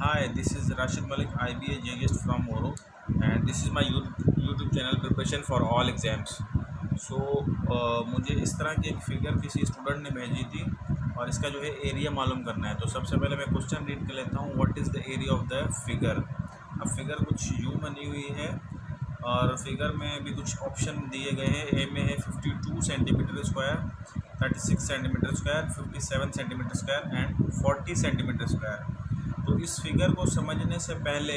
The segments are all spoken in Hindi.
Hi, this is Rashid Malik, IBA JGist from Moro, and this is my YouTube channel Preparation for All Exams. So मुझे इस तरह की एक फिगर किसी स्टूडेंट ने भेजी थी और इसका जो है एरिया मालूम करना है। तो सबसे पहले मैं क्वेश्चन रीड कर लेता हूँ। What is the area of the figure. अब फिगर कुछ यूँ बनी हुई है और फिगर में भी कुछ ऑप्शन दिए गए हैं। ए में है 52 centimetre square, 36 centimetre square, 57 centimetre square and 40 centimetre square. तो इस फिगर को समझने से पहले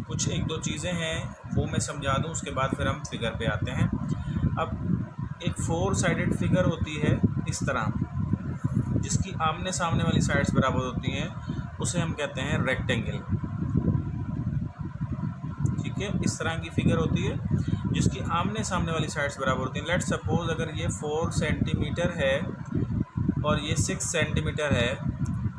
कुछ एक दो चीज़ें हैं वो मैं समझा दूं, उसके बाद फिर हम फिगर पे आते हैं। अब एक 4 साइडेड फिगर होती है इस तरह, जिसकी आमने सामने वाली साइड्स बराबर होती हैं, उसे हम कहते हैं रेक्टेंगल। ठीक है, इस तरह की फिगर होती है जिसकी आमने सामने वाली साइड्स बराबर होती हैं। लेट्स सपोज अगर ये 4 सेंटीमीटर है और ये 6 सेंटीमीटर है,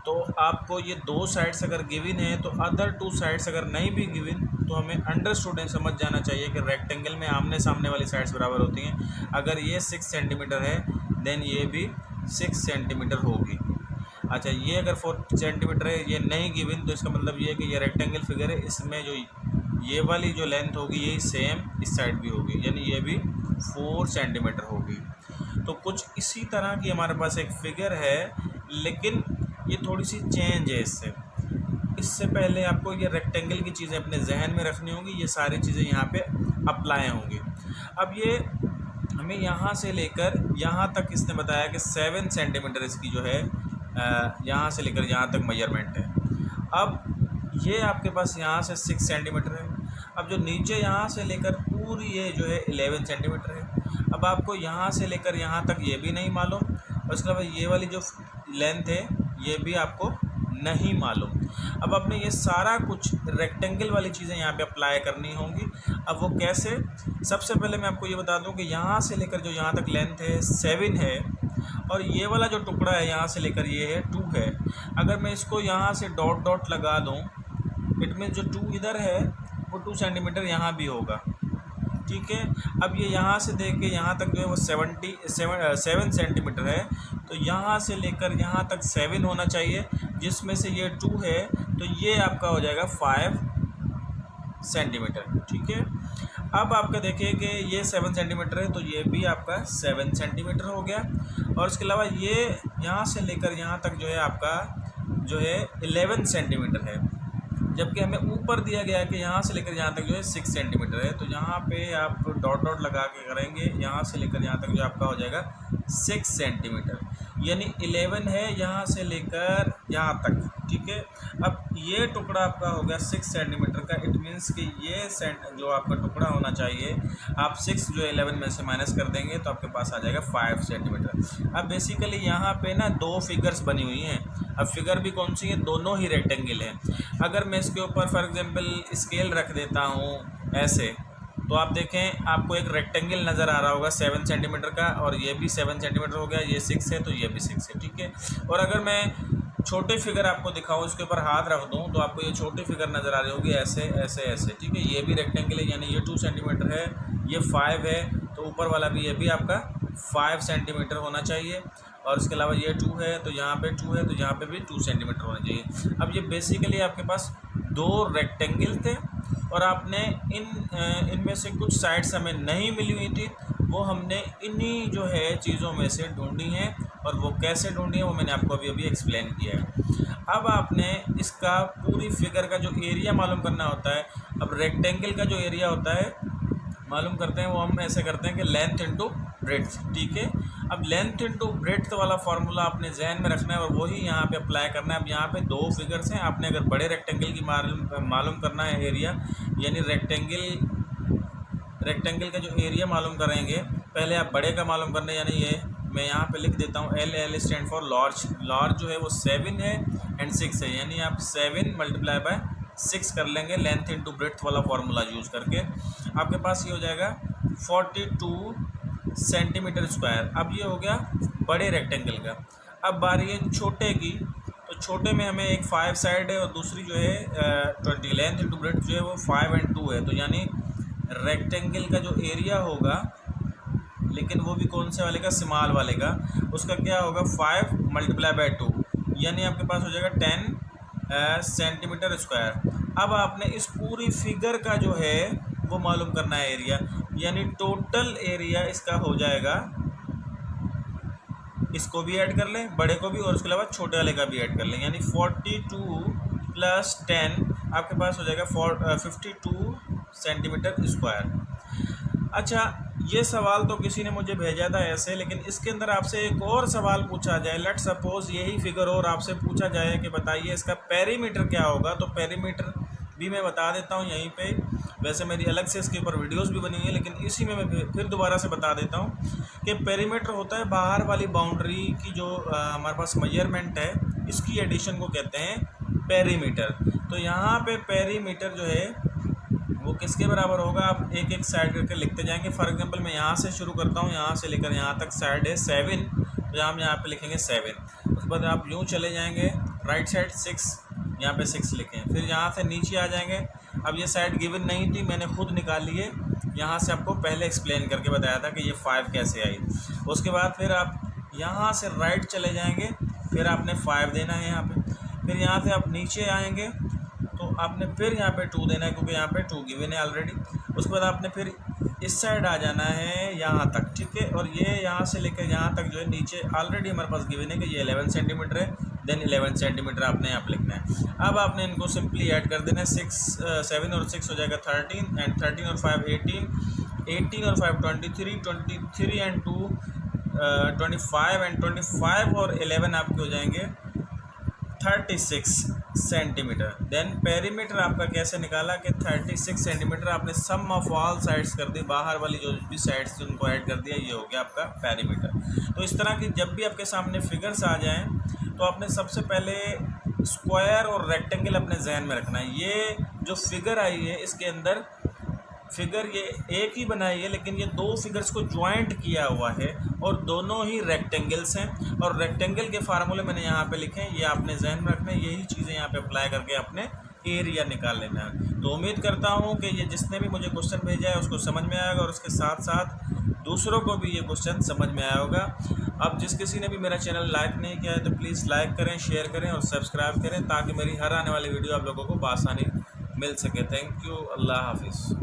तो आपको ये दो साइड्स अगर गिवन है तो अदर 2 साइड्स अगर नहीं भी गिवन तो हमें अंडरस्टूड समझ जाना चाहिए कि रेक्टेंगल में आमने सामने वाली साइड्स बराबर होती हैं। अगर ये 6 सेंटीमीटर है देन ये भी 6 सेंटीमीटर होगी। अच्छा, ये अगर 4 सेंटीमीटर है, ये नहीं गिवन, तो इसका मतलब ये है कि ये रेक्टेंगल फिगर है, इसमें जो ये वाली जो लेंथ होगी यही सेम इस साइड भी होगी, यानी ये भी 4 सेंटीमीटर होगी। तो कुछ इसी तरह की हमारे पास एक फिगर है, लेकिन ये थोड़ी सी चेंज है इससे पहले आपको ये रेक्टेंगल की चीज़ें अपने जहन में रखनी होंगी। ये सारी चीज़ें यहाँ पे अप्लाई होंगी। अब ये हमें यहाँ से लेकर यहाँ तक इसने बताया कि 7 सेंटीमीटर इसकी जो है यहाँ से लेकर यहाँ तक मेजरमेंट है। अब ये आपके पास यहाँ से 6 सेंटीमीटर है। अब जो नीचे यहाँ से लेकर पूरी ये जो है 11 सेंटीमीटर है। अब आपको यहाँ से लेकर यहाँ तक ये भी नहीं मालूम, और उसके अलावा ये वाली जो लेंथ है ये भी आपको नहीं मालूम। अब आपने ये सारा कुछ रेक्टेंगल वाली चीज़ें यहाँ पे अप्लाई करनी होंगी। अब वो कैसे? सबसे पहले मैं आपको ये बता दूं कि यहाँ से लेकर जो यहाँ तक लेंथ है 7 है, और ये वाला जो टुकड़ा है यहाँ से लेकर ये है 2 है। अगर मैं इसको यहाँ से डॉट डॉट लगा दूँ, इट मीन जो 2 इधर है वो 2 सेंटीमीटर यहाँ भी होगा। ठीक है, अब ये यहाँ से देख के यहाँ तक जो है वो 7 सेंटीमीटर है, तो यहाँ से लेकर यहाँ तक 7 होना चाहिए, जिसमें से ये 2 है, तो ये आपका हो जाएगा 5 सेंटीमीटर। ठीक है, अब आपका देखिए कि ये 7 सेंटीमीटर है, तो ये भी आपका 7 सेंटीमीटर हो गया। और इसके अलावा ये यहाँ से लेकर यहाँ तक जो है आपका जो है 11 सेंटीमीटर है, जबकि हमें ऊपर दिया गया है कि यहाँ से लेकर यहाँ तक जो है 6 सेंटीमीटर है। तो यहाँ पे आप डॉट डॉट लगा के करेंगे, यहाँ से लेकर यहाँ तक जो आपका हो जाएगा 6 सेंटीमीटर, यानी 11 है यहाँ से लेकर यहाँ तक। ठीक है, अब ये टुकड़ा आपका हो गया 6 सेंटीमीटर का। इट मीन्स कि ये जो आपका टुकड़ा होना चाहिए, आप 6 जो 11 में से माइनस कर देंगे तो आपके पास आ जाएगा 5 सेंटीमीटर। अब बेसिकली यहाँ पे ना 2 फिगर्स बनी हुई हैं। अब फिगर भी कौन सी है? दोनों ही रेक्टेंगल हैं। अगर मैं इसके ऊपर फॉर एग्जांपल स्केल रख देता हूँ ऐसे, तो आप देखें आपको एक रेक्टेंगल नज़र आ रहा होगा 7 सेंटीमीटर का, और ये भी 7 सेंटीमीटर हो गया, ये 6 है तो ये भी 6 है। ठीक है, और अगर मैं छोटे फिगर आपको दिखाऊँ, इसके ऊपर हाथ रख दूँ, तो आपको ये छोटी फिगर नज़र आ रही होगी ऐसे ऐसे ऐसे। ठीक है, ये भी रेक्टेंगल है, यानी ये 2 सेंटीमीटर है, ये 5 है, तो ऊपर वाला भी ये भी आपका 5 सेंटीमीटर होना चाहिए। और इसके अलावा ये 2 है, तो यहाँ पे 2 है, तो यहाँ पे भी 2 सेंटीमीटर होना चाहिए। अब ये बेसिकली आपके पास 2 रेक्टेंगल थे, और आपने इनमें से कुछ साइड्स हमें नहीं मिली हुई थी, वो हमने इन्हीं जो है चीज़ों में से ढूंढी हैं, और वो कैसे ढूंढी है वो मैंने आपको अभी अभी एक्सप्लेन किया है। अब आपने इसका पूरी फिगर का जो एरिया मालूम करना होता है। अब रेक्टेंगल का जो एरिया होता है मालूम करते हैं, वो हम ऐसे करते हैं कि लेंथ इंटू ब्रेड्थ। ठीक है, अब लेंथ इंटू ब्रेड्थ वाला फार्मूला आपने जहन में रखना है और वही यहाँ पे अप्लाई करना है। अब यहाँ पे 2 फिगर्स हैं, आपने अगर बड़े रेक्टेंगल की मालूम करना है एरिया, यानी रेक्टेंगल का जो एरिया मालूम करेंगे, पहले आप बड़े का मालूम करना है, यानी ये मैं यहाँ पे लिख देता हूँ L stand for large. Large जो है वो 7 है एंड 6 है, यानी आप 7 मल्टीप्लाई बाय 6 कर लेंगे लेंथ इंटू ब्रेड्थ वाला फार्मूला यूज़ करके। आपके पास ये हो जाएगा 42 सेंटीमीटर स्क्वायर। अब ये हो गया बड़े रेक्टेंगल का। अब बारी है छोटे की, तो छोटे में हमें एक 5 साइड है और दूसरी जो है 20। लेंथ इंटू ब्रेड्थ जो है वो 5 एंड 2 है, तो यानी रेक्टेंगल का जो एरिया होगा, लेकिन वो भी कौन से वाले का? स्मॉल वाले का। उसका क्या होगा? 5 मल्टीप्लाई बाय 2, यानी आपके पास हो जाएगा 10 सेंटीमीटर स्क्वायर। अब आपने इस पूरी फिगर का जो है वो मालूम करना है एरिया, यानी टोटल एरिया इसका हो जाएगा, इसको भी ऐड कर लें बड़े को भी और उसके अलावा छोटे वाले का भी ऐड कर लें, यानी 42 + 10 आपके पास हो जाएगा 52 सेंटीमीटर स्क्वायर। अच्छा, ये सवाल तो किसी ने मुझे भेजा था ऐसे, लेकिन इसके अंदर आपसे एक और सवाल पूछा जाए, लेट सपोज यही फिगर और आपसे पूछा जाए कि बताइए इसका पेरीमीटर क्या होगा, तो पेरीमीटर भी मैं बता देता हूँ यहीं पे। वैसे मेरी अलग से इसके ऊपर वीडियोस भी बनी हुई है, लेकिन इसी में मैं फिर दोबारा से बता देता हूँ कि पेरीमीटर होता है बाहर वाली बाउंड्री की जो हमारे पास मेजरमेंट है, इसकी एडिशन को कहते हैं पेरीमीटर। तो यहाँ पे पेरीमीटर जो है वो किसके बराबर होगा, आप एक एक साइड करके लिखते जाएंगे। फॉर एग्जांपल मैं यहाँ से शुरू करता हूँ, यहाँ से लेकर यहाँ तक साइड है 7, तो हम यहाँ पे लिखेंगे 7। उसके बाद आप यूँ चले जाएंगे राइट साइड 6, यहाँ पे 6 लिखें। फिर यहाँ से नीचे आ जाएंगे। अब ये साइड गिवन नहीं थी, मैंने खुद निकाल लिए, यहाँ से आपको पहले एक्सप्लेन करके बताया था कि ये 5 कैसे आई। उसके बाद फिर आप यहाँ से राइट चले जाएंगे, फिर आपने 5 देना है यहाँ पे। फिर यहाँ से आप नीचे आएंगे तो आपने फिर यहाँ पे 2 देना है, क्योंकि यहाँ पे 2 गिवन है ऑलरेडी। उसके बाद आपने फिर इस साइड आ जाना है यहाँ तक, ठीक है। और ये यहाँ से लेकर यहाँ तक जो है नीचे ऑलरेडी हमारे पास गिवन है कि ये 11 सेंटीमीटर है, देन 11 सेंटीमीटर आपने यहाँ पे लिखना है। अब आपने इनको सिंपली ऐड कर देना है, 7 और 6 हो जाएगा 13, एंड 13 और 5 18, 18 और 5 23, 23 एंड 2 25, एंड 25 और 11 आपके हो जाएंगे 36 सेंटीमीटर। देन पेरीमीटर आपका कैसे निकाला कि 36 सेंटीमीटर आपने सम ऑफ ऑल साइड्स कर दी, बाहर वाली जो भी साइड्स थी उनको ऐड कर दिया, ये हो गया आपका पेरीमीटर। तो इस तरह की जब भी आपके सामने फिगर्स आ जाएं तो आपने सबसे पहले स्क्वायर और रेक्टेंगल अपने जहन में रखना है। ये जो फिगर आई है इसके अंदर फिगर ये एक ही बनाई है, लेकिन ये 2 फिगर्स को ज्वाइंट किया हुआ है और दोनों ही रेक्टेंगल्स हैं, और रेक्टेंगल के फार्मूले मैंने यहाँ पे लिखे हैं, ये आपने जहन में रखना है। यही चीज़ें यहाँ पे अप्लाई करके अपने एरिया निकाल लेना है। तो उम्मीद करता हूँ कि ये जिसने भी मुझे क्वेश्चन भेजा है उसको समझ में आएगा, और उसके साथ साथ दूसरों को भी ये क्वेश्चन समझ में आया होगा। अब जिस किसी ने भी मेरा चैनल लाइक नहीं किया है तो प्लीज़ लाइक करें, शेयर करें और सब्सक्राइब करें, ताकि मेरी हर आने वाली वीडियो आप लोगों को बआसानी मिल सके। थैंक यू, अल्लाह हाफिज़।